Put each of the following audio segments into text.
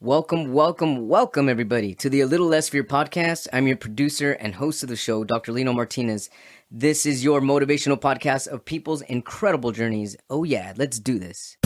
Welcome, everybody, to the A Little Less Fear podcast. I'm your producer and host of the show, Dr. Lino Martinez. This is your motivational podcast of people's incredible journeys. Oh yeah, let's do this.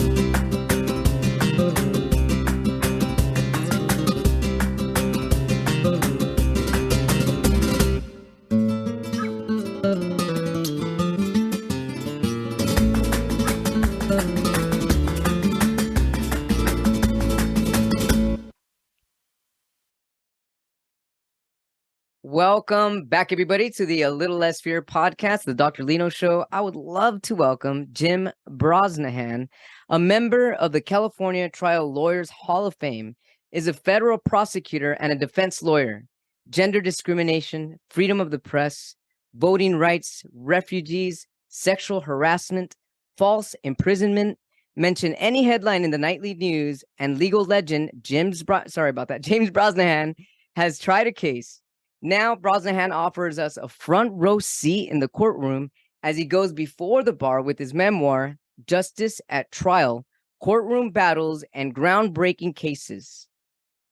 Welcome back, everybody, to the A Little Less Fear podcast, the Dr. Lino Show. I would love to welcome Jim Brosnahan, a member of the California Trial Lawyers Hall of Fame, is a federal prosecutor and a defense lawyer. Gender discrimination, freedom of the press, voting rights, refugees, sexual harassment, false imprisonment. Mention any headline in the nightly news, and legal legend James Brosnahan has tried a case. Now, Brosnahan offers us a front row seat in the courtroom as he goes before the bar with his memoir, Justice at Trial, Courtroom Battles and Groundbreaking Cases.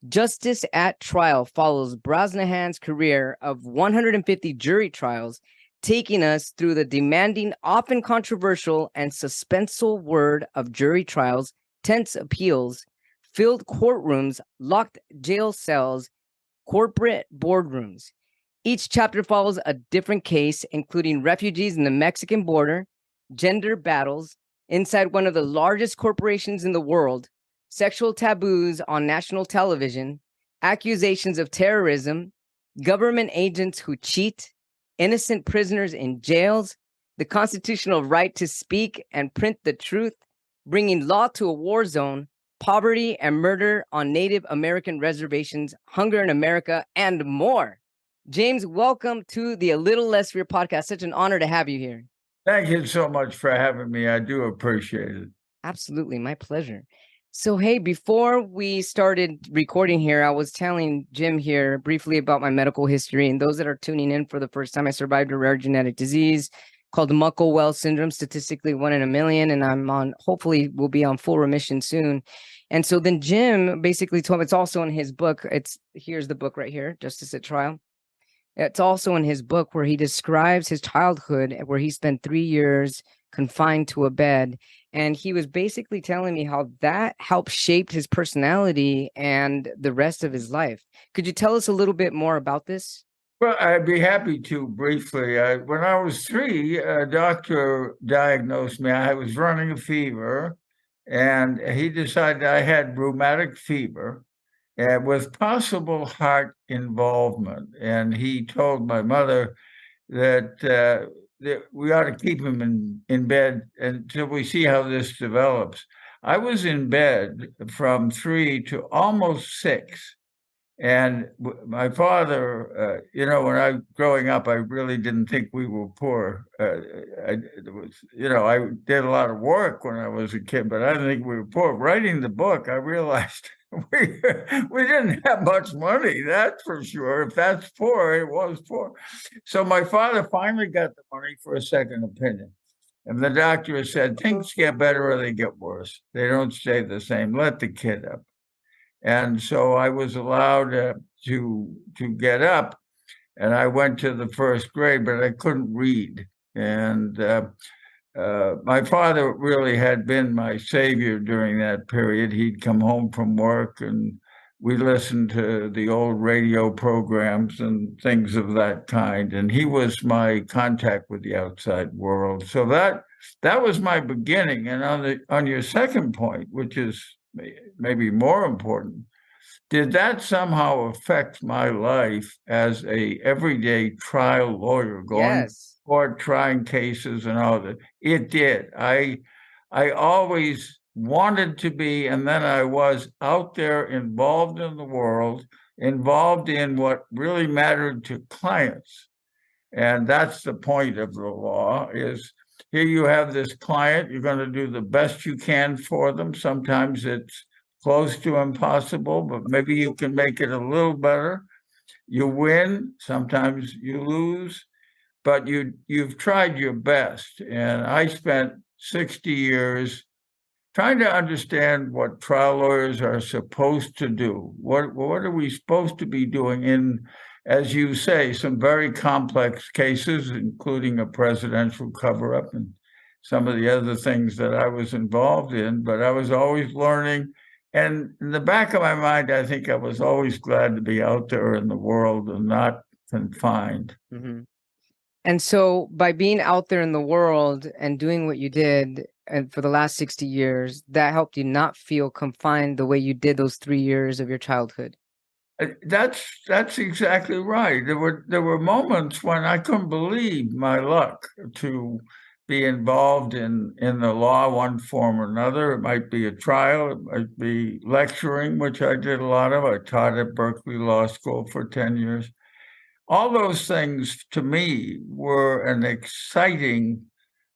Justice at Trial follows Brosnahan's career of 150 jury trials, taking us through the demanding, often controversial, and suspenseful world of jury trials, tense appeals, filled courtrooms, locked jail cells, corporate boardrooms. Each chapter follows a different case, including refugees in the Mexican border, gender battles inside one of the largest corporations in the world, sexual taboos on national television, accusations of terrorism, government agents who cheat, innocent prisoners in jails, the constitutional right to speak and print the truth, bringing law to a war zone, poverty and murder on Native American reservations, hunger in America, and more. James, welcome to the A Little Less Fear podcast. Such an honor to have you here. Thank you so much for having me. I do appreciate it. Absolutely, my pleasure. So, hey, before we started recording here, I was telling Jim here briefly about my medical history. And those that are tuning in for the first time, I survived a rare genetic disease called Muckle-Wells syndrome, statistically 1 in a million. And hopefully will be on full remission soon. And so then Jim basically told me, it's also in his book. Here's the book right here, Justice at Trial. It's also in his book where he describes his childhood, where he spent 3 years confined to a bed. And he was basically telling me how that helped shape his personality and the rest of his life. Could you tell us a little bit more about this? Well, I'd be happy to briefly. When I was 3, a doctor diagnosed me. I was running a fever, and he decided I had rheumatic fever with possible heart involvement. And he told my mother that we ought to keep him in bed until we see how this develops. I was in bed from 3 to almost 6. And my father, when growing up, I really didn't think we were poor. I did a lot of work when I was a kid, but I didn't think we were poor. Writing the book, I realized we didn't have much money, that's for sure. If that's poor, it was poor. So my father finally got the money for a second opinion. And the doctor said, things get better or they get worse. They don't stay the same. Let the kid up. And so I was allowed to get up, and I went to the first grade, but I couldn't read. And my father really had been my savior during that period. He'd come home from work, and we listened to the old radio programs and things of that kind. And he was my contact with the outside world. So that was my beginning. And on your second point, which is maybe more important, did that somehow affect my life as a everyday trial lawyer, going to court, trying cases and all that? It did. I always wanted to be, and then I was out there involved in the world, involved in what really mattered to clients. And that's the point of the law is, here you have this client, you're going to do the best you can for them. Sometimes it's close to impossible, but maybe you can make it a little better. You win, sometimes you lose, but you've tried your best. And I spent 60 years trying to understand what trial lawyers are supposed to do. What are we supposed to be doing in, as you say, some very complex cases, including a presidential cover-up and some of the other things that I was involved in, but I was always learning. And in the back of my mind, I think I was always glad to be out there in the world and not confined. Mm-hmm. And so by being out there in the world and doing what you did and for the last 60 years, that helped you not feel confined the way you did those 3 years of your childhood. That's exactly right. There were moments when I couldn't believe my luck to be involved in the law, one form or another. It might be a trial, it might be lecturing, which I did a lot of. I taught at Berkeley Law School for 10 years. All those things to me were an exciting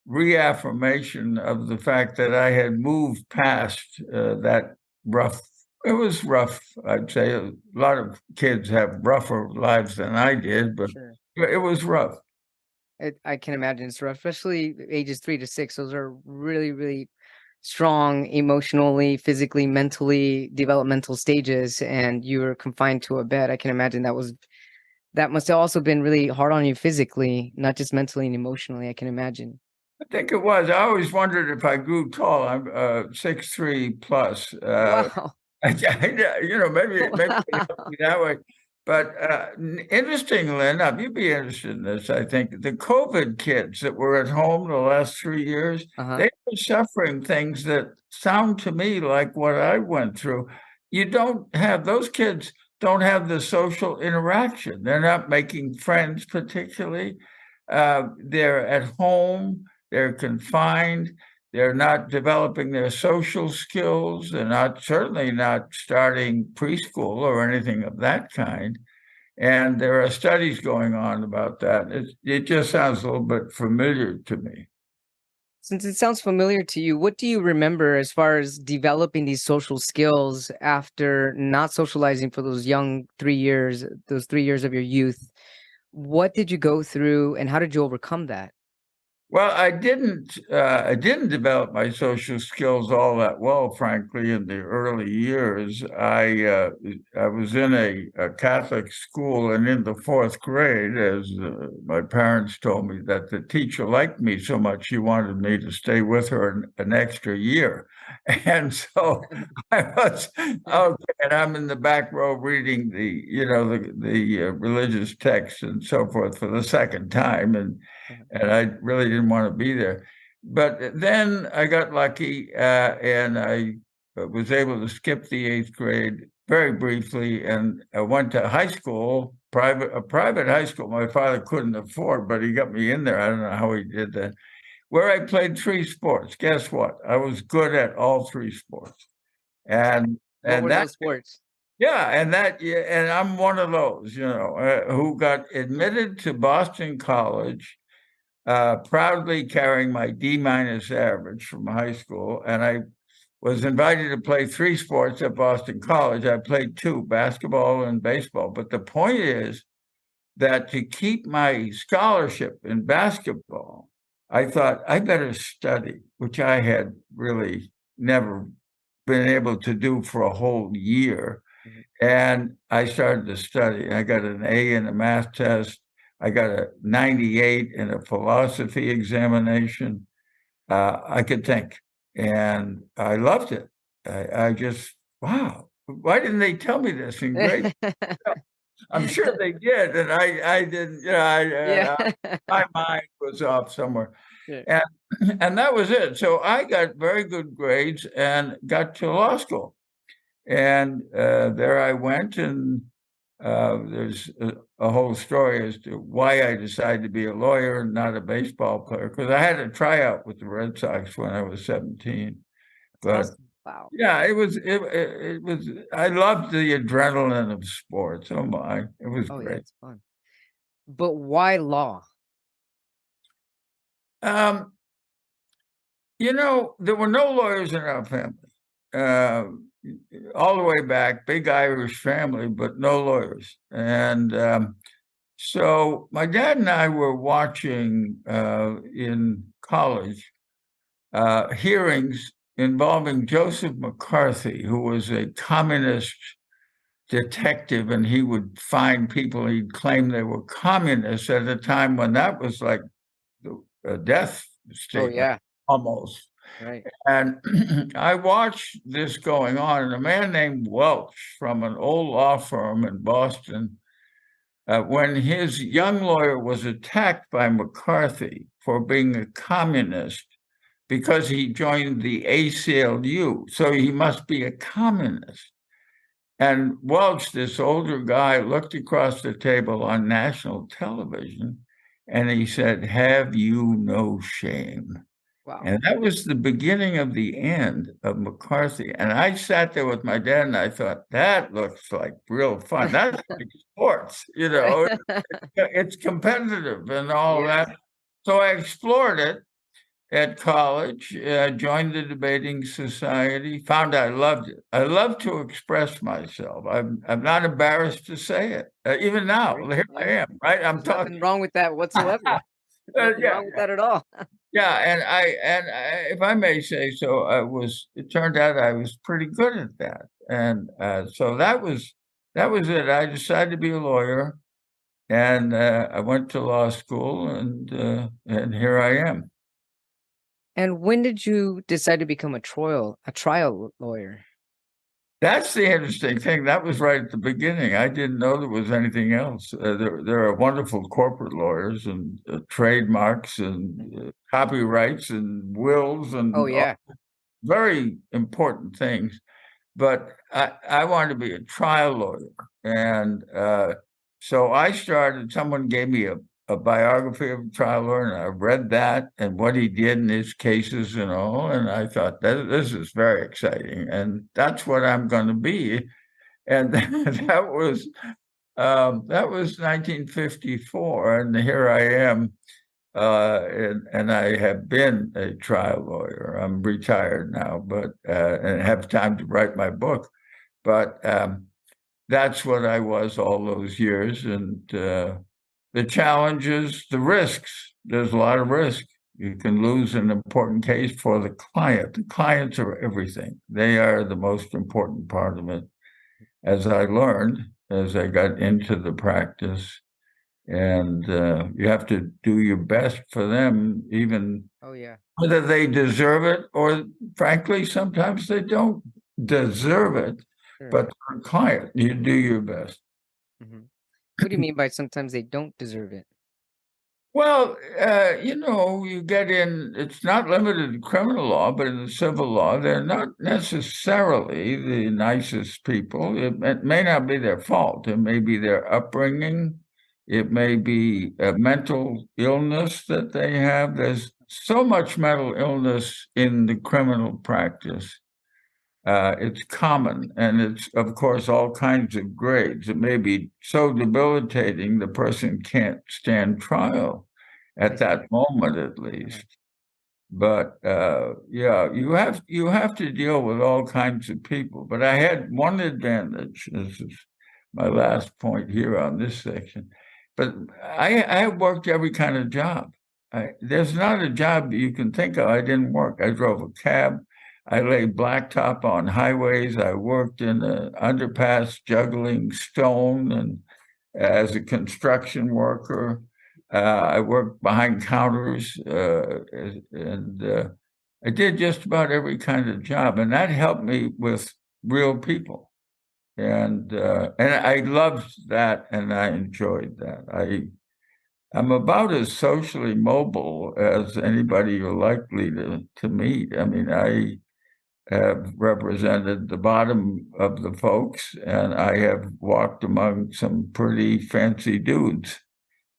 reaffirmation of the fact that I had moved past that rough. It was rough, I'd say. A lot of kids have rougher lives than I did, but Sure. it was rough. I can imagine it's rough, especially ages 3 to 6. Those are really, really strong emotionally, physically, mentally, developmental stages, and you were confined to a bed. I can imagine that must have also been really hard on you physically, not just mentally and emotionally, I can imagine. I think it was. I always wondered if I grew tall. I'm 6'3" plus. Wow. Maybe it Wow. helped me that way. But interestingly enough, you'd be interested in this, I think. The COVID kids that were at home the last 3 years, Uh-huh. they were suffering things that sound to me like what I went through. Those kids don't have the social interaction. They're not making friends particularly. They're at home, they're confined. They're not developing their social skills. They're certainly not starting preschool or anything of that kind. And there are studies going on about that. It just sounds a little bit familiar to me. Since it sounds familiar to you, what do you remember as far as developing these social skills after not socializing for those young 3 years, those 3 years of your youth? What did you go through and how did you overcome that? Well, I didn't develop my social skills all that well, frankly, in the early years. I was in a Catholic school, and in the fourth grade, as my parents told me, that the teacher liked me so much she wanted me to stay with her an extra year, and so I was okay. And I'm in the back row reading the religious texts and so forth for the second time, and I really didn't want to be there. But then I got lucky, and I was able to skip the eighth grade very briefly, and I went to high school, a private high school. My father couldn't afford, but he got me in there. I don't know how he did that. Where I played 3 sports. Guess what? I was good at all 3 sports, and What were that those sports? yeah, and I'm one of those, who got admitted to Boston College, proudly carrying my D- average from high school. And I was invited to play 3 sports at Boston College. I played 2, basketball and baseball. But the point is that to keep my scholarship in basketball, I thought I better study, which I had really never been able to do for a whole year. Mhm. And I started to study. I got an A in a math test. I got a 98 in a philosophy examination. I could think, and I loved it. I just, wow, why didn't they tell me this in grade? I'm sure they did, and I didn't. Yeah. My mind was off somewhere, Yeah. and and that was it. So I got very good grades and got to law school. And there I went, and there's a whole story as to why I decided to be a lawyer and not a baseball player, because I had a tryout with the Red Sox when I was 17. But Awesome. Wow. yeah, it was. I loved the adrenaline of sports. Oh my, it was Oh, yeah, great. it's fun. But why law? Um, there were no lawyers in our family. Uh, all the way back, big Irish family, but no lawyers. And so my dad and I were watching in college hearings involving Joseph McCarthy, who was a communist detective, and he would find people he'd claim they were communists at a time when that was like a death Oh statement, yeah, almost. right. And I watched this going on, and a man named Welch from an old law firm in Boston, when his young lawyer was attacked by McCarthy for being a communist because he joined the ACLU, so he must be a communist. And Welch, this older guy, looked across the table on national television and he said, "Have you no shame?" Wow. And that was the beginning of the end of McCarthy. And I sat there with my dad and I thought, that looks like real fun. That's like sports, it's competitive and all Yeah. that. So I explored it at college, joined the debating society, found I loved it. I love to express myself. I'm not embarrassed to say it. Even now, Great. here I Yeah. am, right? I'm There's talking. nothing wrong with that whatsoever. Nothing Yeah, wrong with that at all. yeah, if I may say so, it turned out I was pretty good at that. And so that was it. I decided to be a lawyer and I went to law school and here I am. And when did you decide to become a trial lawyer? That's the interesting thing. That was right at the beginning. I didn't know there was anything else. There are wonderful corporate lawyers and trademarks and copyrights and wills Oh and yeah. very important things. But I wanted to be a trial lawyer. And so I started, someone gave me a biography of a trial lawyer, and I read that and what he did in his cases and all. And I thought, this is very exciting. And that's what I'm going to be. And that was 1954. And here I am. And I have been a trial lawyer. I'm retired now, but and have time to write my book. But that's what I was all those years. And the challenges, the risks. There's a lot of risk. You can lose an important case for the client. The clients are everything. They are the most important part of it. As I learned, as I got into the practice, and you have to do your best for them, even Oh yeah. whether they deserve it or, frankly, sometimes they don't deserve it. Sure. But for a client, you do your best. Hmm. What do you mean by sometimes they don't deserve it? Well, you get in, it's not limited to criminal law, but in the civil law, they're not necessarily the nicest people. It may not be their fault. It may be their upbringing. It may be a mental illness that they have. There's so much mental illness in the criminal practice. It's common, and it's, of course, all kinds of grades. It may be so debilitating the person can't stand trial I at see. that moment, at Uh-huh. least. But yeah, you have to deal with all kinds of people. But I had one advantage. This is my last point here on this section. But I worked every kind of job. There's not a job you can think of I didn't work. I drove a cab. I laid blacktop on highways. I worked in an underpass juggling stone and as a construction worker. I worked behind counters, and I did just about every kind of job, and that helped me with real people. And I loved that, and I enjoyed that. I'm about as socially mobile as anybody you're likely to meet. I mean, I have represented the bottom of the folks, and I have walked among some pretty fancy dudes.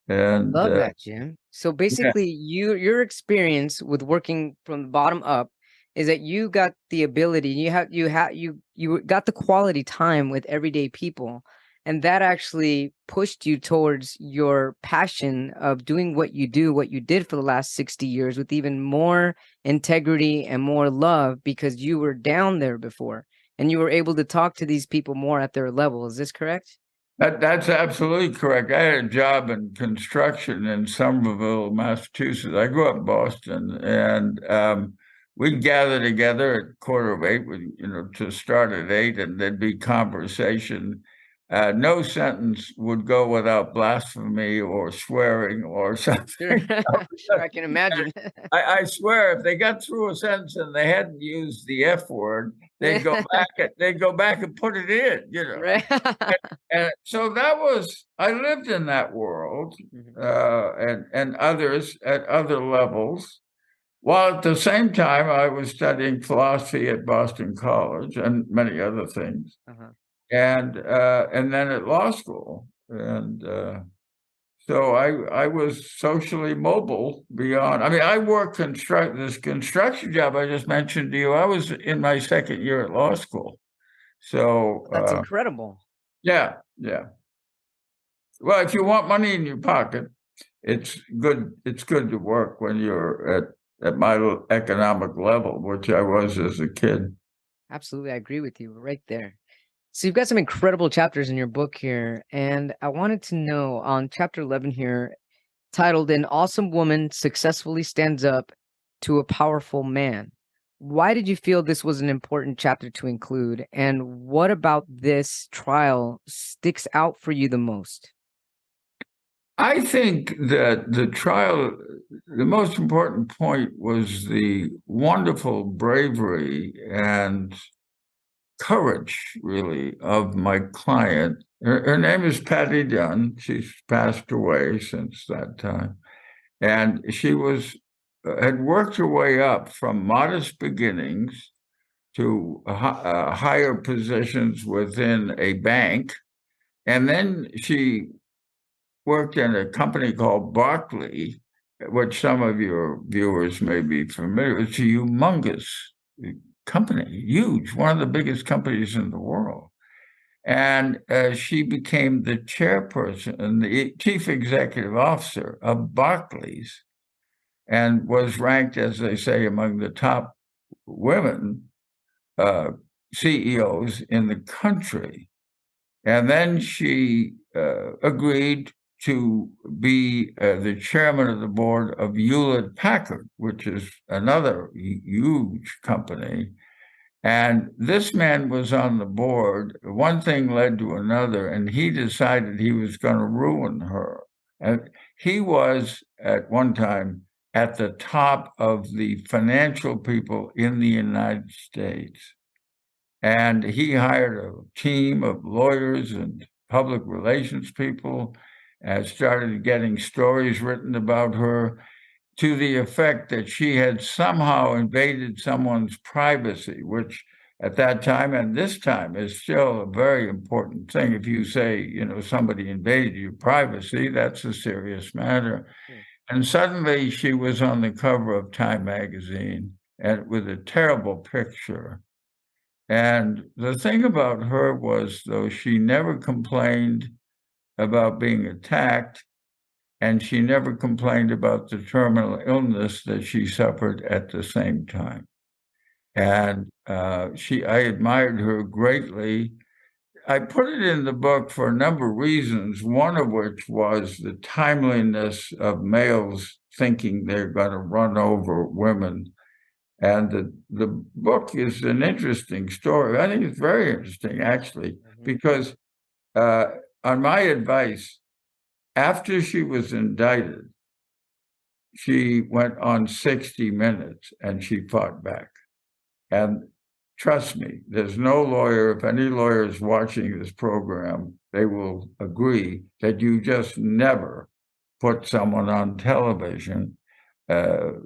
And Love that, Jim. So yeah, basically, your experience with working from the bottom up is that you got the ability, you got the quality time with everyday people, and that actually pushed you towards your passion of doing what you do, what you did for the last 60 years with even more integrity and more love because you were down there before and you were able to talk to these people more at their level. Is this correct? that's absolutely correct. I had a job in construction in Somerville, Massachusetts. I grew up in Boston, and we'd gather together at 7:45, to start at 8, and there'd be conversation. No sentence would go without blasphemy or swearing or something. Sure, sure, I can imagine. I swear, if they got through a sentence and they hadn't used the F word, they'd go back and put it in. Right. And so I lived in that world, and others at other levels, while at the same time I was studying philosophy at Boston College and many other things, and then at law school, and so I was socially mobile beyond. I mean, I worked this construction job I just mentioned to you. I was in my second year at law school, so That's incredible. yeah. Well, if you want money in your pocket, it's good. It's good to work when you're at my economic level, which I was as a kid. Absolutely, I agree with you right there. So you've got some incredible chapters in your book here, and I wanted to know on chapter 11 here, titled "An Awesome Woman Successfully Stands Up to a Powerful Man." Why did you feel this was an important chapter to include, and what about this trial sticks out for you the most? I think that the trial, the most important point was the wonderful bravery and courage, really, of my client. Her name is Patty Dunn. She's passed away since that time. And she had worked her way up from modest beginnings to higher positions within a bank. And then she worked in a company called Barclay, which some of your viewers may be familiar with. It's a humongous company, huge, one of the biggest companies in the world. And she became the chairperson and the chief executive officer of Barclays, and was ranked, as they say, among the top women CEOs in the country. And then she agreed to be the chairman of the board of Hewlett Packard, which is another huge company. And this man was on the board. One thing led to another, and he decided he was going to ruin her. And he was, at one time, at the top of the financial people in the United States. And he hired a team of lawyers and public relations people, and started getting stories written about her to the effect that she had somehow invaded someone's privacy, which at that time and this time is still a very important thing. If you say, somebody invaded your privacy, that's a serious matter. And suddenly she was on the cover of Time magazine, and with a terrible picture. And the thing about her was, though, she never complained about being attacked, and she never complained about the terminal illness that she suffered at the same time. And I admired her greatly. I put it in the book for a number of reasons, one of which was the timeliness of males thinking they're going to run over women. And the book is an interesting story. I think it's very interesting, actually, because on my advice, after she was indicted, she went on 60 Minutes and she fought back. And trust me, there's no lawyer, if any lawyer is watching this program, they will agree that you just never put someone on television, the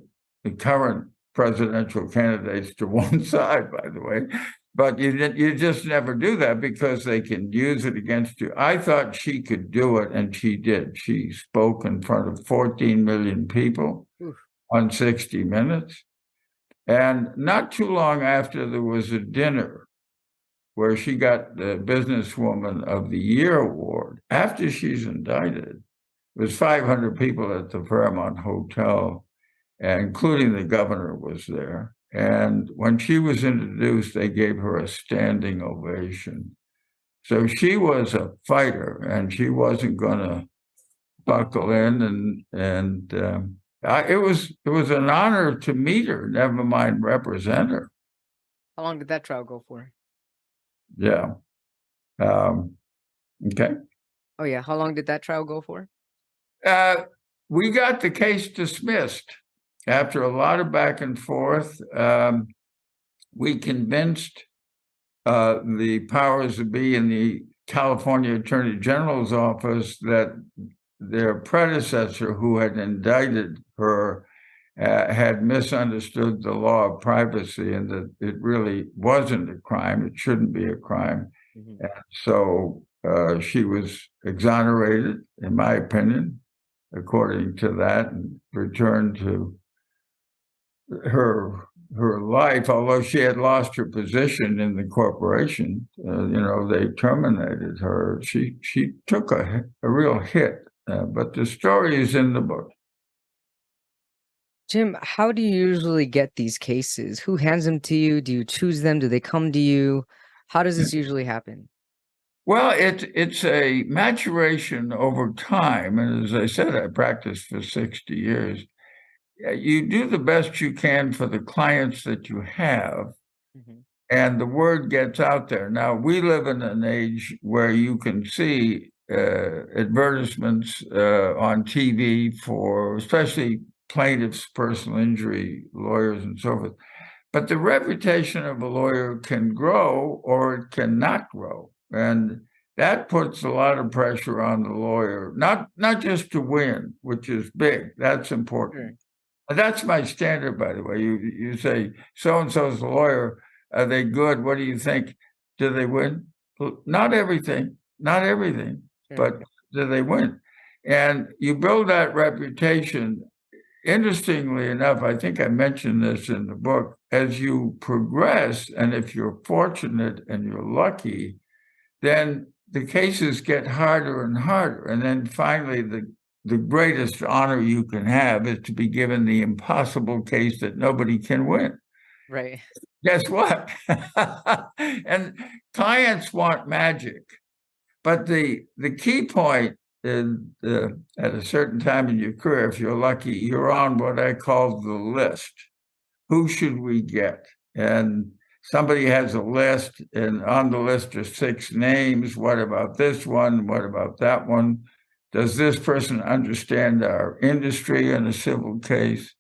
current presidential candidates to one side, by the way, but you just never do that because they can use it against you. I thought she could do it, and she did. She spoke in front of 14 million people on 60 Minutes. And not too long after, there was a dinner where she got the Businesswoman of the Year award. After she's indicted, there was 500 people at the Fairmont Hotel, including the governor was there. And when she was introduced, they gave her a standing ovation. So she was a fighter, and she wasn't going to buckle in. And It was an honor to meet her, never mind represent her. How long did that trial go for? Yeah. Okay. Oh yeah, how long did that trial go for? We got the case dismissed after a lot of back and forth. We convinced the powers that be in the California Attorney General's office that their predecessor, who had indicted her, had misunderstood the law of privacy and that it really wasn't a crime. It shouldn't be a crime. Mm-hmm. And so she was exonerated, in my opinion, according to that, and returned to her life. Although she had lost her position in the corporation, they terminated her. She took a real hit. But the story is in the book. Jim, how do you usually get these cases? Who hands them to you? Do you choose them? Do they come to you? How does this usually happen? Well, it's a maturation over time. And as I said, I practiced for 60 years. You do the best you can for the clients that you have, Mm-hmm. and the word gets out there. Now, we live in an age where you can see advertisements on TV for especially plaintiffs, personal injury lawyers, and so forth. But the reputation of a lawyer can grow or it cannot grow. And that puts a lot of pressure on the lawyer, not just to win, which is big. That's important. Sure. That's my standard, by the way. You say so and so's a lawyer. Are they good? What do you think? Do they win? Not everything, Sure. but do they win? And you build that reputation. Interestingly enough, I think I mentioned this in the book. As you progress, and if you're fortunate and you're lucky, then the cases get harder and harder. And then finally, the greatest honor you can have is to be given the impossible case that nobody can win. Right. Guess what? And clients want magic. But the key point is at a certain time in your career, if you're lucky, you're on what I call the list. Who should we get? And somebody has a list, and on the list are 6 names. What about this one? What about that one? Does this person understand our industry in a civil case?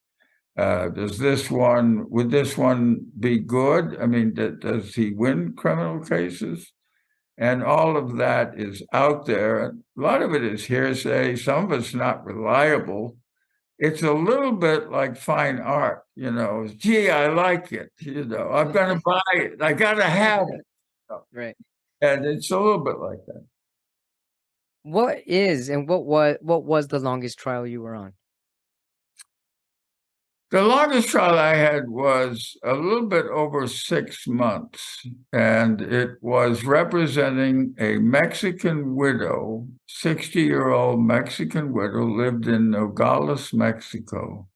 Would this one be good? I mean, does he win criminal cases? And all of that is out there. A lot of it is hearsay. Some of it's not reliable. It's a little bit like fine art, gee, I like it, I'm going to buy it. I got to have it. Right. And it's a little bit like that. What was the longest trial you were on? The longest trial I had was a little bit over 6 months, and it was representing a Mexican widow, 60-year-old Mexican widow, lived in Nogales, Mexico.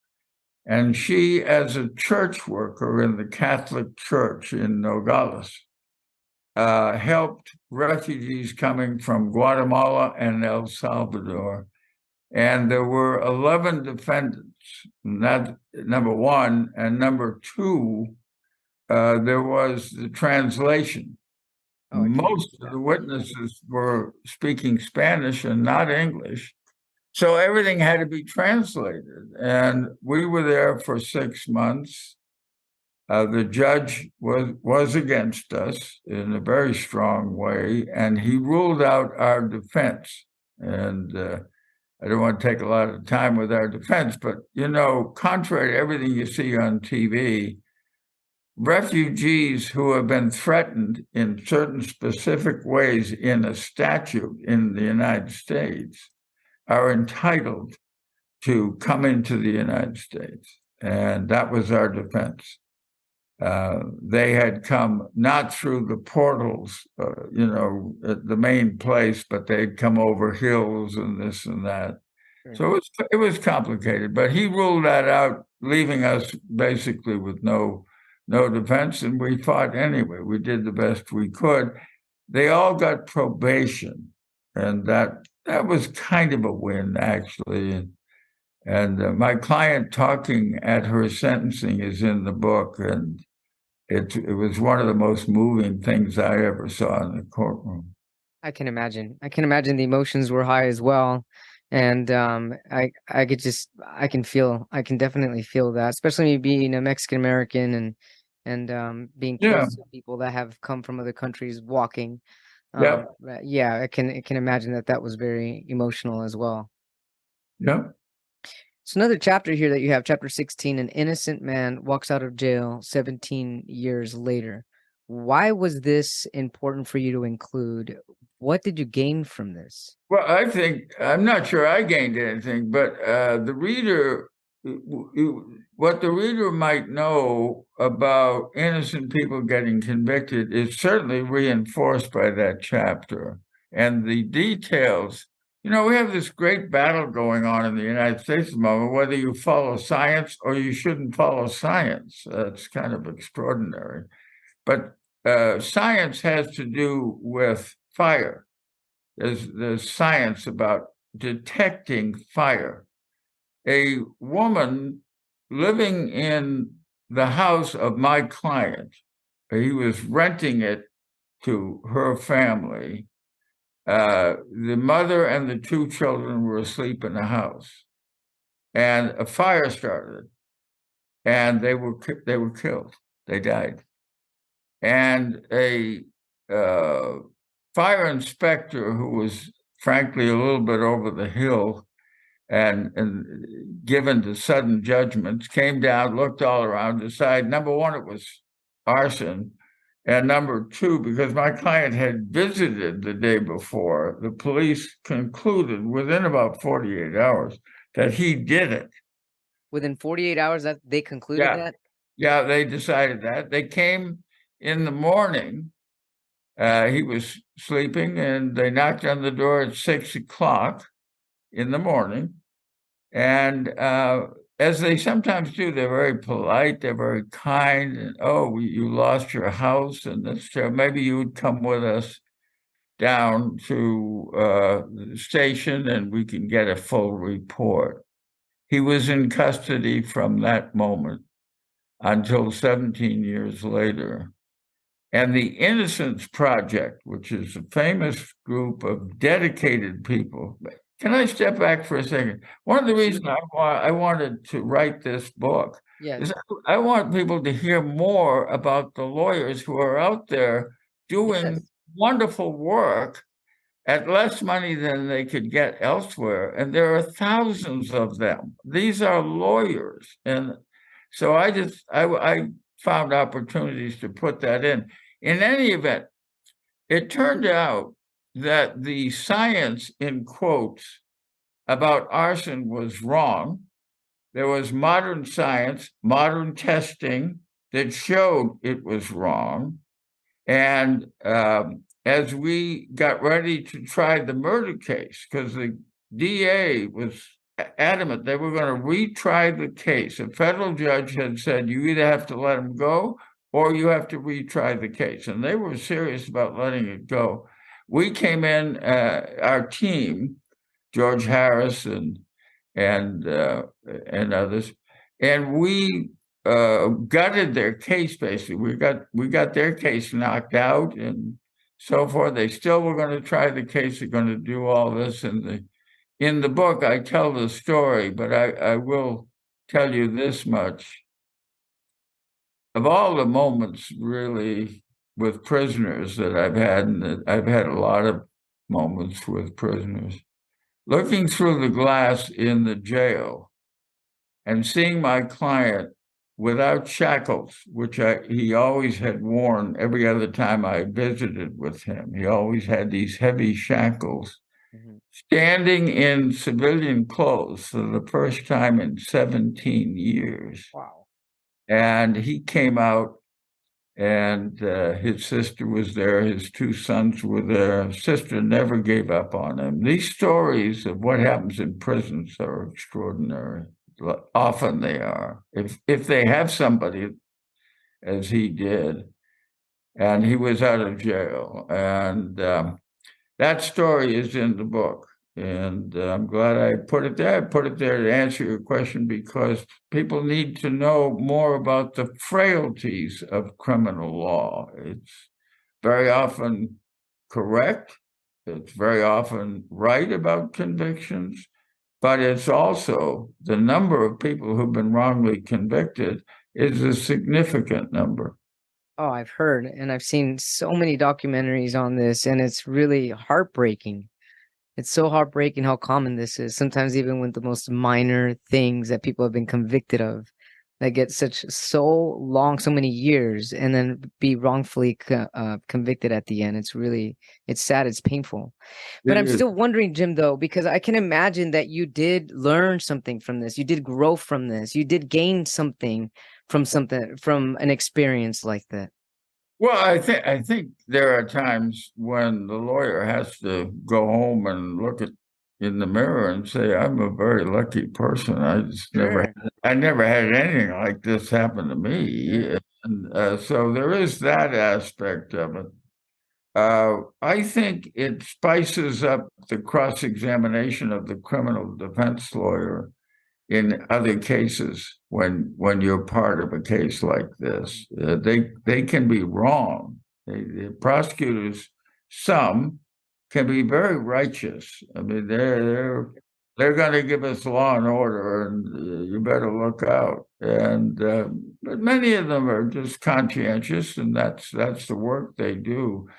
And she, as a church worker in the Catholic Church in Nogales, helped refugees coming from Guatemala and El Salvador. And there were 11 defendants. That number one, and number two, there was the translation. Most of the witnesses were speaking Spanish and not English, so everything had to be translated. And we were there for 6 months. The judge was against us in a very strong way, and he ruled out our defense. And I don't want to take a lot of time with our defense, but, contrary to everything you see on TV, refugees who have been threatened in certain specific ways in a statute in the United States are entitled to come into the United States. And that was our defense. They had come not through the portals, at the main place, but they'd come over hills and this and that. Sure. So it was complicated, but he ruled that out, leaving us basically with no defense, and we fought anyway. We did the best we could. They all got probation, and that was kind of a win, actually. And my client talking at her sentencing is in the book, and it was one of the most moving things I ever saw in the courtroom. I can imagine. I can imagine the emotions were high as well. And I could just I can definitely feel that, especially me being a Mexican American and being Yeah, close to people that have come from other countries walking. yeah, Yeah, I can imagine that that was very emotional as well. yeah. It's another chapter here that you have, chapter 16, an innocent man walks out of jail 17 years later. Why was this important for you to include? What did you gain from this? Well, I think I'm not sure I gained anything, but the reader, what the reader might know about innocent people getting convicted is certainly reinforced by that chapter. And the details, we have this great battle going on in the United States at the moment, whether you follow science or you shouldn't follow science. It's kind of extraordinary. But science has to do with fire. There's science about detecting fire. A woman living in the house of my client, he was renting it to her family. The mother and the two children were asleep in the house, and a fire started, and they were killed. They died, and a fire inspector who was frankly a little bit over the hill and given to sudden judgments, came down, looked all around, decided, number one, it was arson. And number two, because my client had visited the day before, the police concluded within about 48 hours that he did it. Within 48 hours that they concluded Yeah. that? Yeah, they decided that. They came in the morning. He was sleeping, and they knocked on the door at 6 o'clock in the morning. And as they sometimes do, they're very polite, they're very kind, and you lost your house, and that's maybe you would come with us down to the station and we can get a full report. He was in custody from that moment until 17 years later. And the Innocence Project, which is a famous group of dedicated people. Can I step back for a second? One of the reasons I wanted to write this book Yes. is I want people to hear more about the lawyers who are out there doing Yes. wonderful work at less money than they could get elsewhere. And there are thousands of them. These are lawyers. And so I found opportunities to put that in. In any event, it turned out that the science, in quotes, about arson was wrong. There was modern science, modern testing that showed it was wrong. And as we got ready to try the murder case, because the DA was adamant they were going to retry the case. A federal judge had said, you either have to let him go or you have to retry the case. And they were serious about letting it go. We came in, our team, George Harris and others, and we gutted their case. Basically, we got their case knocked out and so forth. They still were going to try the case. They're going to do all this. In the book, I tell the story, but I will tell you this much. Of all the moments, really, with prisoners that I've had, and I've had a lot of moments with prisoners, looking through the glass in the jail and seeing my client without shackles, which he always had worn every other time I visited with him. He always had these heavy shackles, standing in civilian clothes for the first time in 17 years. Wow. And he came out, and his sister was there, his two sons were there. His sister never gave up on him. These stories of what happens in prisons are extraordinary. Often they are. If they have somebody, as he did, and he was out of jail. And that story is in the book. And I'm glad I put it there. I put it there to answer your question because people need to know more about the frailties of criminal law. It's very often correct. It's very often right about convictions, but it's also the number of people who've been wrongly convicted is a significant number. Oh, I've heard and I've seen so many documentaries on this, and it's really heartbreaking. It's so heartbreaking how common this is. Sometimes even with the most minor things that people have been convicted of that get so long, so many years, and then be wrongfully convicted at the end. It's sad, it's painful. But It I'm is. still wondering, Jim, though, because I can imagine that you did learn something from this. You did grow from this. You did gain something from an experience like that. Well, I think there are times when the lawyer has to go home and look in the mirror and say, "I'm a very lucky person. Sure. I never had anything like this happen to Sure. me." And so there is that aspect of it. I think it spices up the cross-examination of the criminal defense lawyer in other cases when you're part of a case like this. They can be wrong. The prosecutors, some can be very righteous. I mean, they're going to give us law and order, and you better look out. And but many of them are just conscientious, and that's the work they do.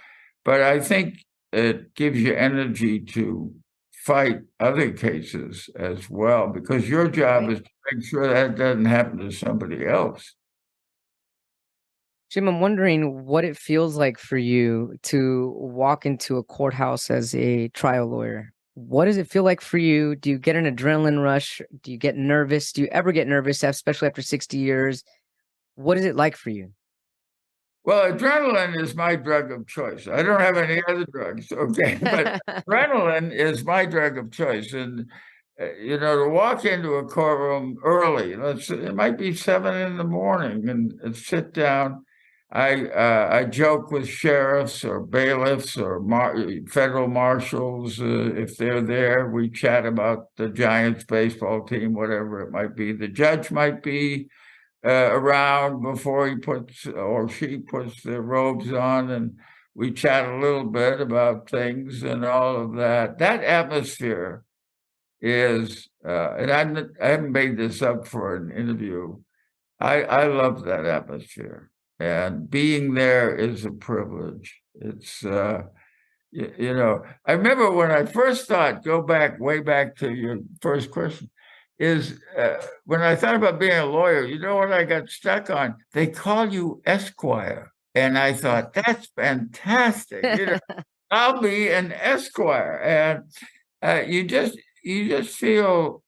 But I think it gives you energy to fight other cases as well, because your job Right. is to make sure that doesn't happen to somebody else. Jim, I'm wondering what it feels like for you to walk into a courthouse as a trial lawyer. What does it feel like for you? Do you get an adrenaline rush? Do you get nervous? Do you ever get nervous, especially after 60 years? What is it like for you? Well, adrenaline is my drug of choice. I don't have any other drugs, okay? But adrenaline is my drug of choice. And, to walk into a courtroom early, it might be 7 in the morning and sit down. I joke with sheriffs or bailiffs or federal marshals if they're there. We chat about the Giants baseball team, whatever it might be. The judge might be around before he puts or she puts their robes on, and we chat a little bit about things and all of that. That atmosphere is, and I haven't made this up for an interview. I love that atmosphere, and being there is a privilege. It's I remember when I first thought, go back, way back to your first question, is when I thought about being a lawyer, you know what I got stuck on? They call you Esquire. And I thought, that's fantastic. I'll be an Esquire. And you just feel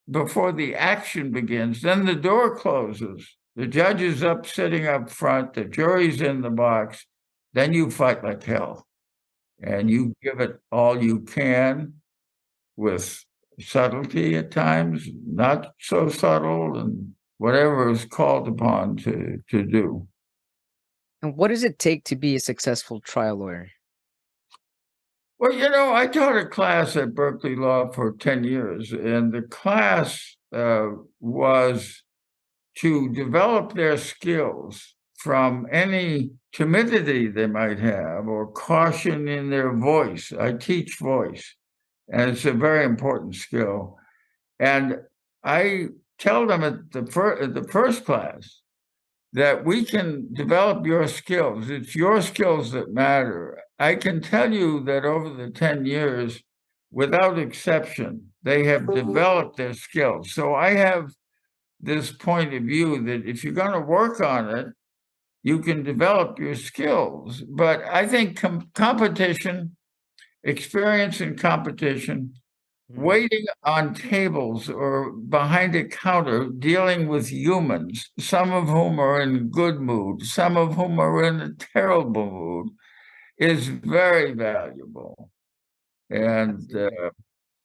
before the action begins, then the door closes. The judge is up sitting up front, the jury's in the box, then you fight like hell and you give it all you can with subtlety at times, not so subtle, and whatever is called upon to do. And what does it take to be a successful trial lawyer? Well, I taught a class at Berkeley Law for 10 years, and the class was to develop their skills from any timidity they might have or caution in their voice. I teach voice, and it's a very important skill. And I tell them at the first class that we can develop your skills. It's your skills that matter. I can tell you that over the 10 years, without exception, they have developed their skills. So I have this point of view that if you're going to work on it, you can develop your skills. But I think competition, experience in competition, waiting on tables or behind a counter dealing with humans, some of whom are in good mood, some of whom are in a terrible mood, is very valuable. And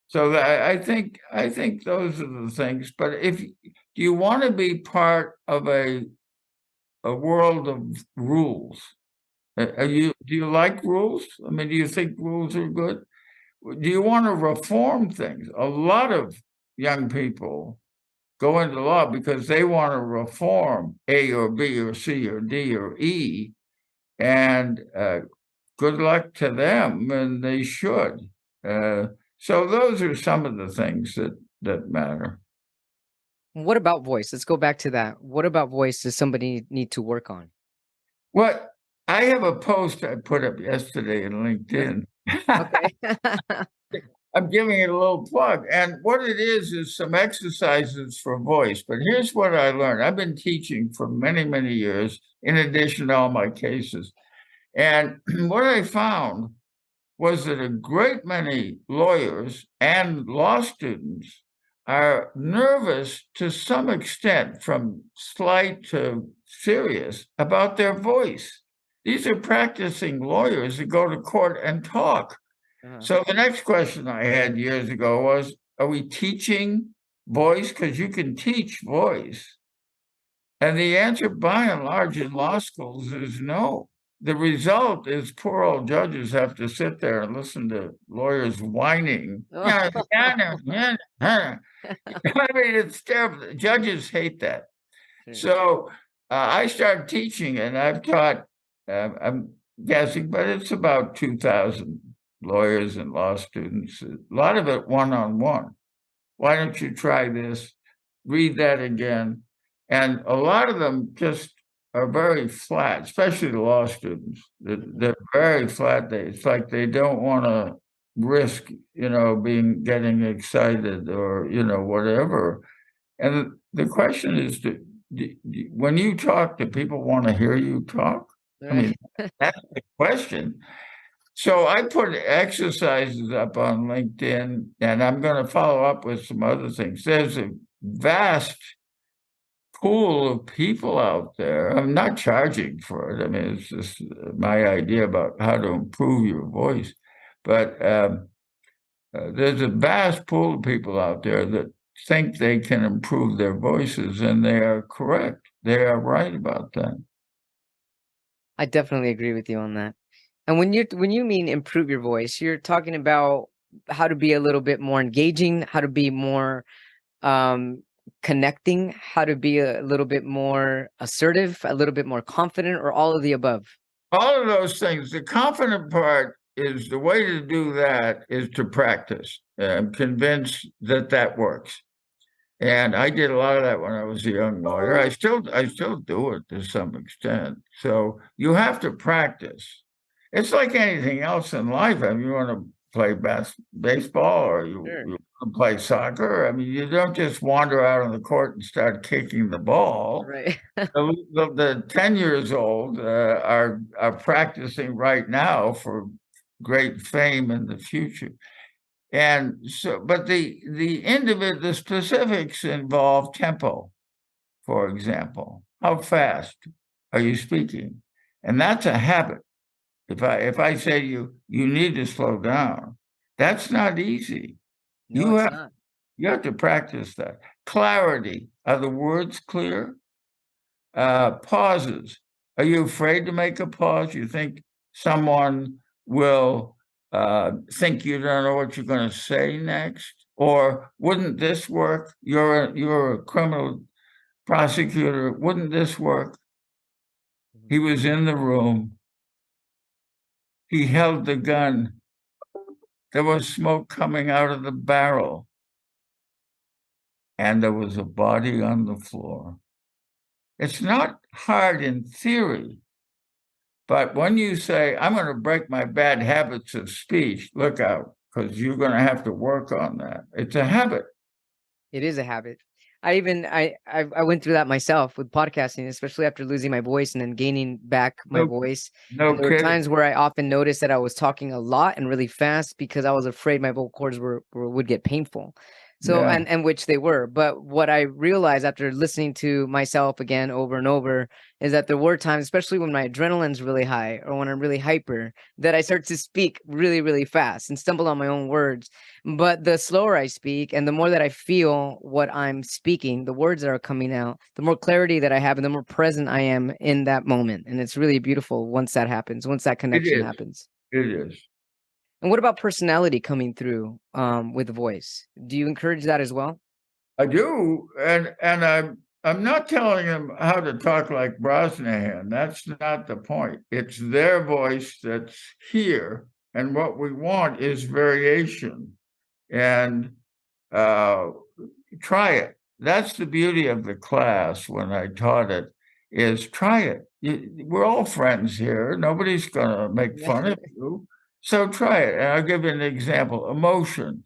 so I think those are the things. But if you want to be part of a world of rules, do you like rules? I mean, do you think rules are good? do you want to reform things? A lot of young people go into law because they want to reform A or B or C or D or E, and good luck to them, and they should. So those are some of the things that matter. What about voice? Let's go back to that. What about voice does somebody need to work on? What I have a post I put up yesterday in LinkedIn. Okay. I'm giving it a little plug. And what it is some exercises for voice. But here's what I learned. I've been teaching for many, many years, in addition to all my cases. And what I found was that a great many lawyers and law students are nervous to some extent, from slight to serious, about their voice. These are practicing lawyers that go to court and talk. So the next question I had years ago was, are we teaching voice? Because you can teach voice. And the answer, by and large, in law schools is no. The result is poor old judges have to sit there and listen to lawyers whining. I mean, it's terrible. Judges hate that. So I started teaching, and I've taught, I'm guessing, but it's about 2,000 lawyers and law students, a lot of it one-on-one. Why don't you try this? Read that again. And a lot of them just are very flat, especially the law students. They're very flat. It's like they don't want to risk, getting excited or, whatever. And the question is, when you talk, do people want to hear you talk? I mean, that's the question. So I put exercises up on LinkedIn, and I'm going to follow up with some other things. There's a vast pool of people out there. I'm not charging for it. I mean, it's just my idea about how to improve your voice. But there's a vast pool of people out there that think they can improve their voices, and they are correct. They are right about that. I definitely agree with you on that. And when you mean improve your voice, you're talking about how to be a little bit more engaging, how to be more connecting, how to be a little bit more assertive, a little bit more confident, or all of the above? All of those things. The confident part is, the way to do that is to practice. I'm convinced that works. And I did a lot of that when I was a young lawyer. I still do it to some extent. So you have to practice. It's like anything else in life. I mean, you want to play baseball, or you want to play soccer. I mean, you don't just wander out on the court and start kicking the ball. Right. The 10 years old are practicing right now for great fame in the future. And so, but the specifics involve tempo, for example. How fast are you speaking? And that's a habit. If I say to you, you need to slow down, that's not easy. No, it's not. You have to practice that. Clarity. Are the words clear? Pauses. Are you afraid to make a pause? You think someone will think you don't know what you're going to say next? Or wouldn't this work? You're a criminal prosecutor. Wouldn't this work? He was in the room. He held the gun. There was smoke coming out of the barrel. And there was a body on the floor. It's not hard in theory. But when you say, I'm going to break my bad habits of speech, look out, because you're going to have to work on that. It's a habit. It is a habit. I went through that myself with podcasting, especially after losing my voice and then gaining back my voice. No And there were kidding. times where I often noticed that I was talking a lot and really fast because I was afraid my vocal cords would get painful. So, Yeah. and which they were. But what I realized after listening to myself again over and over is that there were times, especially when my adrenaline's really high or when I'm really hyper, that I start to speak really, really fast and stumble on my own words. But the slower I speak and the more that I feel what I'm speaking, the words that are coming out, the more clarity that I have and the more present I am in that moment. And it's really beautiful once that happens, once that connection happens. It is. And what about personality coming through with the voice? Do you encourage that as well? I do, and I'm not telling them how to talk like Brosnahan. That's not the point. It's their voice that's here, and what we want is variation. And try it. That's the beauty of the class when I taught it, is try it. We're all friends here. Nobody's going to make fun of you. So try it. And I'll give you an example. Emotion.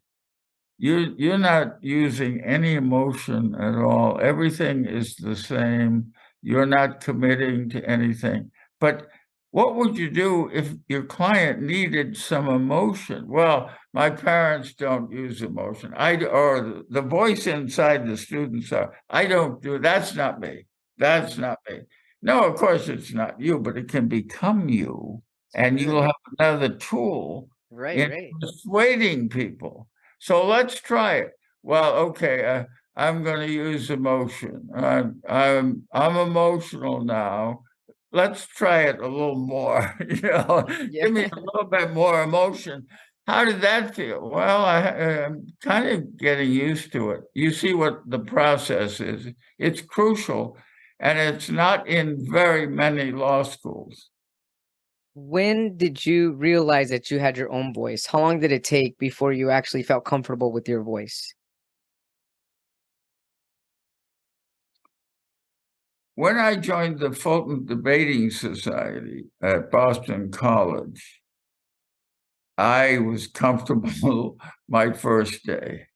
You're not using any emotion at all. Everything is the same. You're not committing to anything. But what would you do if your client needed some emotion? Well, my parents don't use emotion. Or the voice inside the students are, I don't do, that's not me. That's not me. No, of course it's not you, but it can become you. And you'll have another tool in persuading people. So let's try it. Well, okay, I'm going to use emotion. I'm emotional now. Let's try it a little more. Give me a little bit more emotion. How did that feel? Well, I'm kind of getting used to it. You see what the process is. It's crucial, and it's not in very many law schools. When did you realize that you had your own voice? How long did it take before you actually felt comfortable with your voice? When I joined the Fulton Debating Society at Boston College, I was comfortable my first day.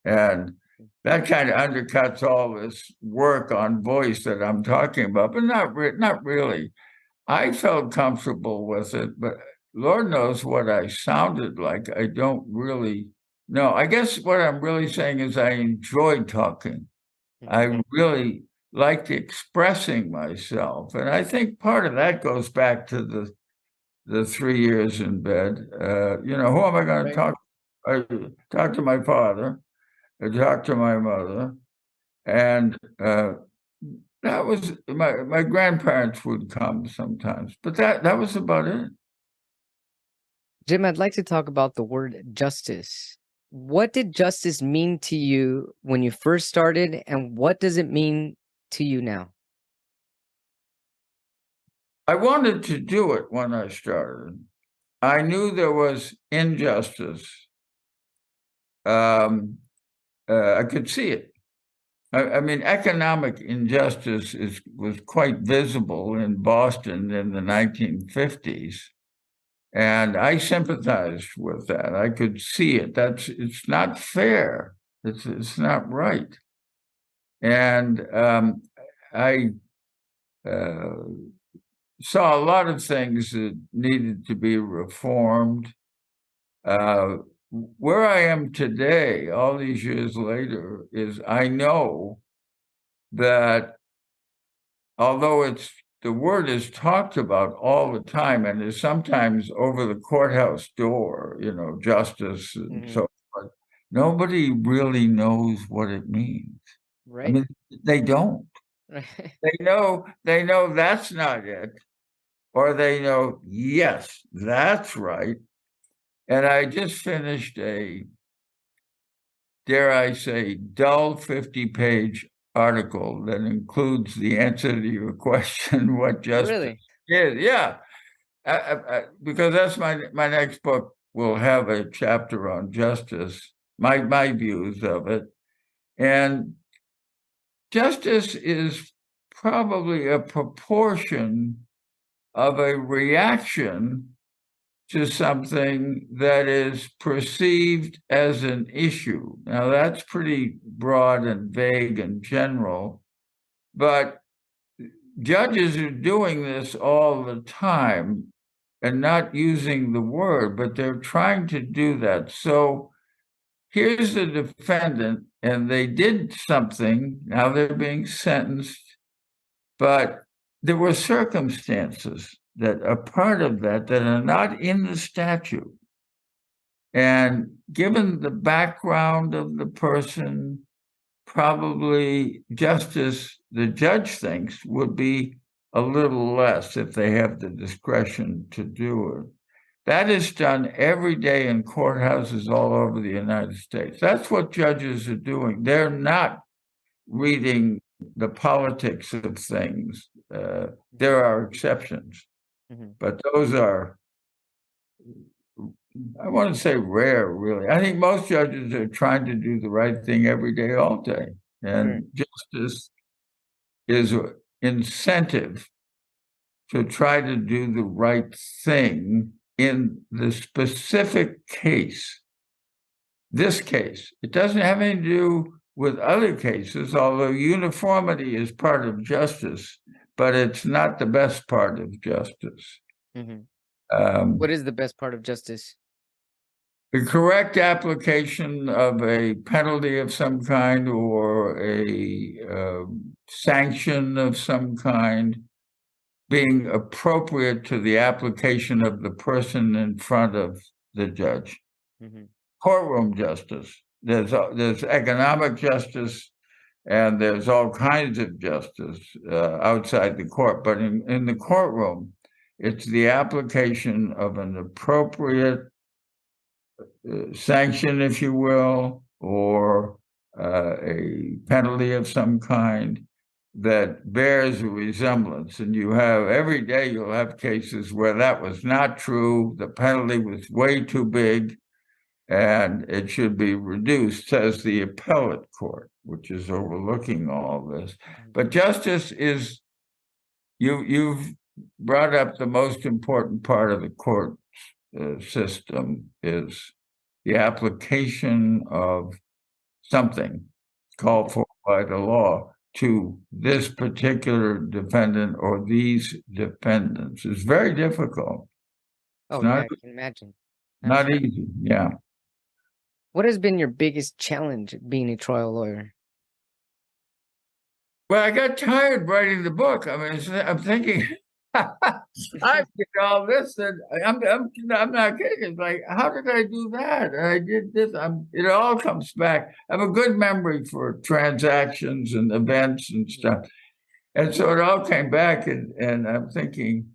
And that kind of undercuts all this work on voice that I'm talking about, but not really. I felt comfortable with it, but Lord knows what I sounded like. I don't really know. I guess what I'm really saying is I enjoyed talking. I really liked expressing myself. And I think part of that goes back to the 3 years in bed. Who am I going to talk to? I talk to my father. I talk to my mother. And that was my grandparents would come sometimes, but that was about it. Jim, I'd like to talk about the word justice. What did justice mean to you when you first started, and what does it mean to you now? I wanted to do it when I started. I knew there was injustice. I could see it. I mean, economic injustice was quite visible in Boston in the 1950s. And I sympathized with that. I could see it. It's not fair. It's not right. And I saw a lot of things that needed to be reformed. Where I am today, all these years later, is I know that although the word is talked about all the time and is sometimes over the courthouse door, justice and so forth, nobody really knows what it means. I mean, they don't. They know that's not it, or they know, yes, that's right. And I just finished dare I say, dull 50-page article that includes the answer to your question, what justice is. Yeah, because that's my next book will have a chapter on justice, my views of it. And justice is probably a proportion of a reaction to something that is perceived as an issue. Now, that's pretty broad and vague and general, but judges are doing this all the time and not using the word, but they're trying to do that. So here's the defendant, and they did something. Now they're being sentenced, but there were circumstances that are part of that are not in the statute. And given the background of the person, probably justice, the judge thinks, would be a little less if they have the discretion to do it. That is done every day in courthouses all over the United States. That's what judges are doing. They're not reading the politics of things. There are exceptions, but those are, I wouldn't say rare, really. I think most judges are trying to do the right thing every day, all day. And justice is an incentive to try to do the right thing in the specific case. This case, it doesn't have anything to do with other cases, although uniformity is part of justice, but it's not the best part of justice. What is the best part of justice? The correct application of a penalty of some kind or a sanction of some kind being appropriate to the application of the person in front of the judge. Courtroom justice. There's economic justice, and there's all kinds of justice outside the court. But in the courtroom, it's the application of an appropriate sanction, if you will, or a penalty of some kind that bears a resemblance. And you have, every day you'll have cases where that was not true, the penalty was way too big, and it should be reduced, says the appellate court, which is overlooking all this. But justice is, you've brought up the most important part of the court system, is the application of something called for by the law to this particular defendant or these defendants. It's very difficult. Oh, yeah, I can imagine. Not easy, yeah. What has been your biggest challenge being a trial lawyer? Well, I got tired writing the book. I mean, I'm thinking, I did all this, and I'm not kidding. It's like, how did I do that? And I did this. It all comes back. I have a good memory for transactions and events and stuff, and so it all came back. And I'm thinking,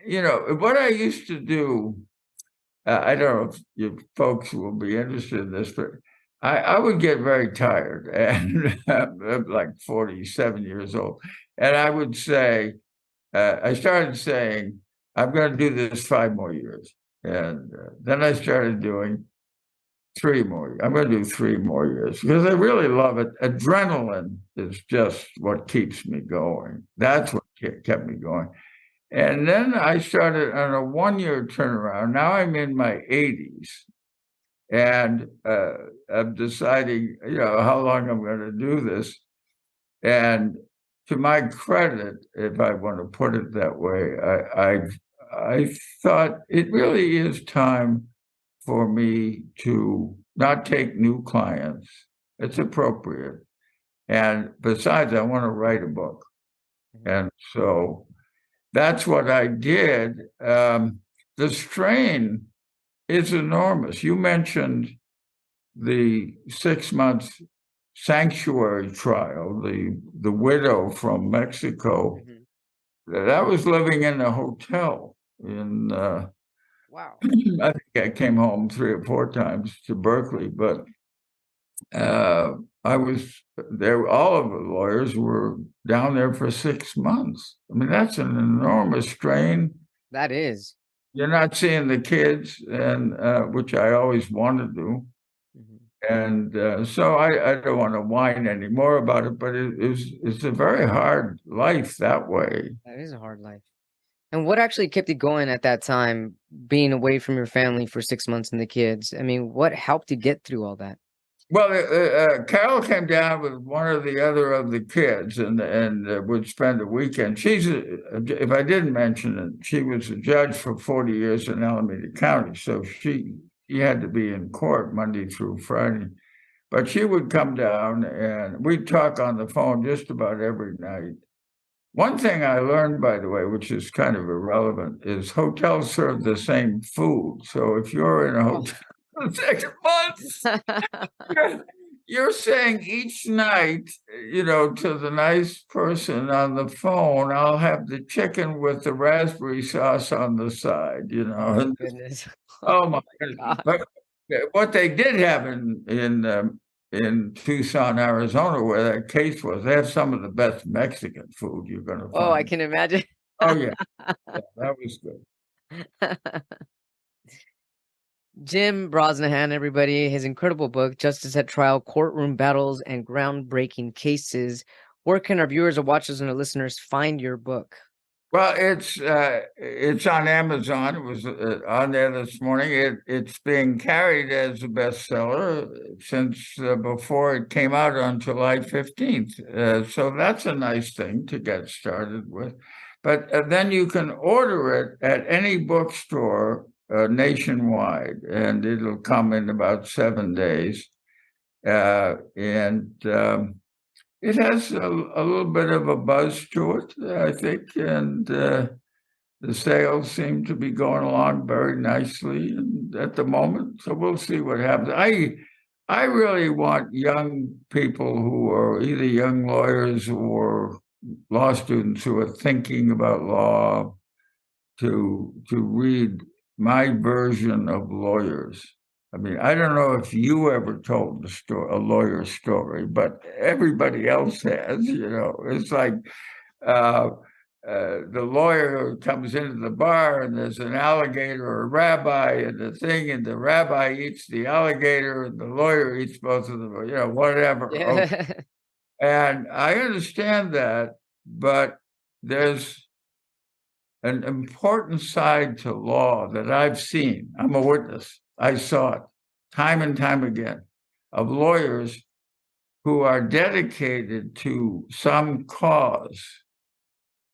what I used to do. I don't know if you folks will be interested in this, but I would get very tired, and I'm like 47 years old, and I would say. I started saying, I'm going to do this 5 more years. And then I started doing 3 more. I'm going to do 3 more years because I really love it. Adrenaline is just what keeps me going. That's what kept me going. And then I started on a 1-year turnaround. Now I'm in my 80s. And I'm deciding, how long I'm going to do this. And to my credit, if I want to put it that way, I thought it really is time for me to not take new clients. It's appropriate. And besides, I want to write a book. And so that's what I did. The strain is enormous. You mentioned the 6 months sanctuary trial, the widow from Mexico, that was living in a hotel in, wow. I think I came home 3 or 4 times to Berkeley, but I was there, all of the lawyers were down there for 6 months. I mean, that's an enormous strain. That is. You're not seeing the kids, and which I always wanted to. And so I don't want to whine anymore about it, but it's a very hard life that way. That is a hard life. And what actually kept you going at that time, being away from your family for 6 months and the kids? I mean, what helped you get through all that? Well, Carol came down with one or the other of the kids and would spend a weekend. If I didn't mention it, she was a judge for 40 years in Alameda County. So she had to be in court Monday through Friday. But she would come down and we'd talk on the phone just about every night. One thing I learned, by the way, which is kind of irrelevant, is hotels serve the same food. So if you're in a hotel for 6 months, you're saying each night, to the nice person on the phone, I'll have the chicken with the raspberry sauce on the side, Oh, and goodness. oh my My goodness. God. But what they did have in Tucson, Arizona, where that case was, they have some of the best Mexican food you're going to Oh, I find. can imagine. Oh yeah, that was good. Jim Brosnahan, everybody, his incredible book, Justice at Trial, Courtroom Battles and Groundbreaking Cases. Where can our viewers or watchers and our listeners find your book? Well, it's on Amazon. It was on there this morning. It's being carried as a bestseller since before it came out on July 15th. So that's a nice thing to get started with. But then you can order it at any bookstore nationwide, and it'll come in about 7 days. And it has a little bit of a buzz to it, I think, and the sales seem to be going along very nicely at the moment. So we'll see what happens. I really want young people who are either young lawyers or law students who are thinking about law to read my version of lawyers. I mean, I don't know if you ever told a lawyer's story, but everybody else has. It's like uh, the lawyer comes into the bar and there's an alligator or a rabbi and the thing, and the rabbi eats the alligator and the lawyer eats both of them, whatever. Okay. Yeah. And I understand that, but there's an important side to law that I've seen. I'm a witness. I saw it time and time again of lawyers who are dedicated to some cause,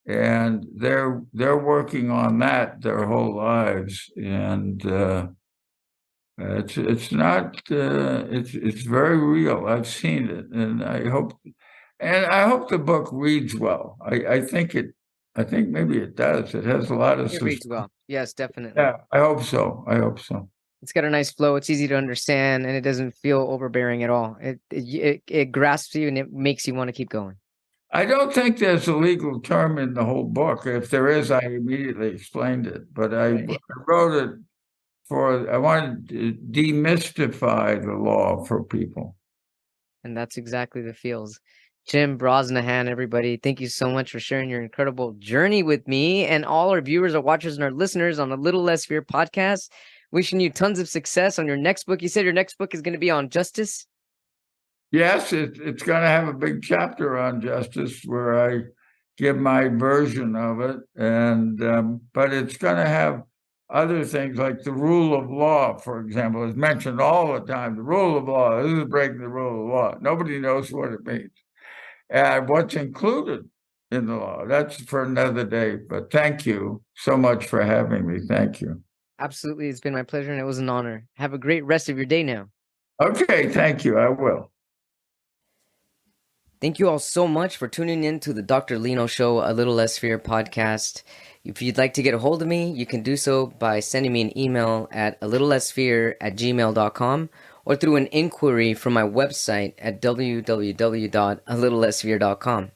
and they're working on that their whole lives, and it's not it's very real. I've seen it, and I hope the book reads well. I think maybe it does. It has a lot of It reads well. Yes, definitely. yeah, I hope so. I hope so. It's got a nice flow. It's easy to understand, and it doesn't feel overbearing at all. It grasps you and it makes you want to keep going. I don't think there's a legal term in the whole book. If there is, I immediately explained it. But I Right. wrote it I wanted to demystify the law for people. And that's exactly the feels. Jim Brosnahan, everybody, thank you so much for sharing your incredible journey with me and all our viewers, our watchers, and our listeners on the Little Less Fear podcast. Wishing you tons of success on your next book. You said your next book is going to be on justice? Yes, it's going to have a big chapter on justice where I give my version of it, and but it's going to have other things like the rule of law, for example, is mentioned all the time. The rule of law, this is breaking the rule of law. Nobody knows what it means. And what's included in the law, that's for another day. But thank you so much for having me. Thank you. Absolutely. It's been my pleasure and it was an honor. Have a great rest of your day now. Okay, thank you. I will. Thank you all so much for tuning in to the Dr. Lino Show, A Little Less Fear podcast. If you'd like to get a hold of me, you can do so by sending me an email at alittlelessfear@gmail.com or through an inquiry from my website at www.alittlelessfear.com,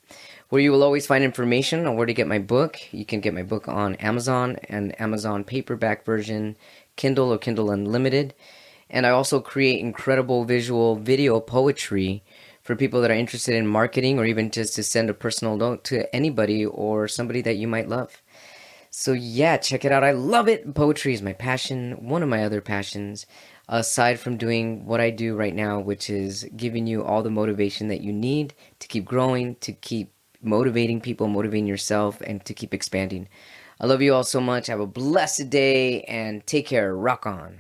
where you will always find information on where to get my book. You can get my book on Amazon and Amazon paperback version, Kindle or Kindle Unlimited. And I also create incredible visual video poetry for people that are interested in marketing or even just to send a personal note to anybody or somebody that you might love. So yeah, check it out. I love it. Poetry is my passion, one of my other passions, aside from doing what I do right now, which is giving you all the motivation that you need to keep growing, to keep motivating people, motivating yourself, and to keep expanding. I love you all so much. Have a blessed day and take care. Rock on.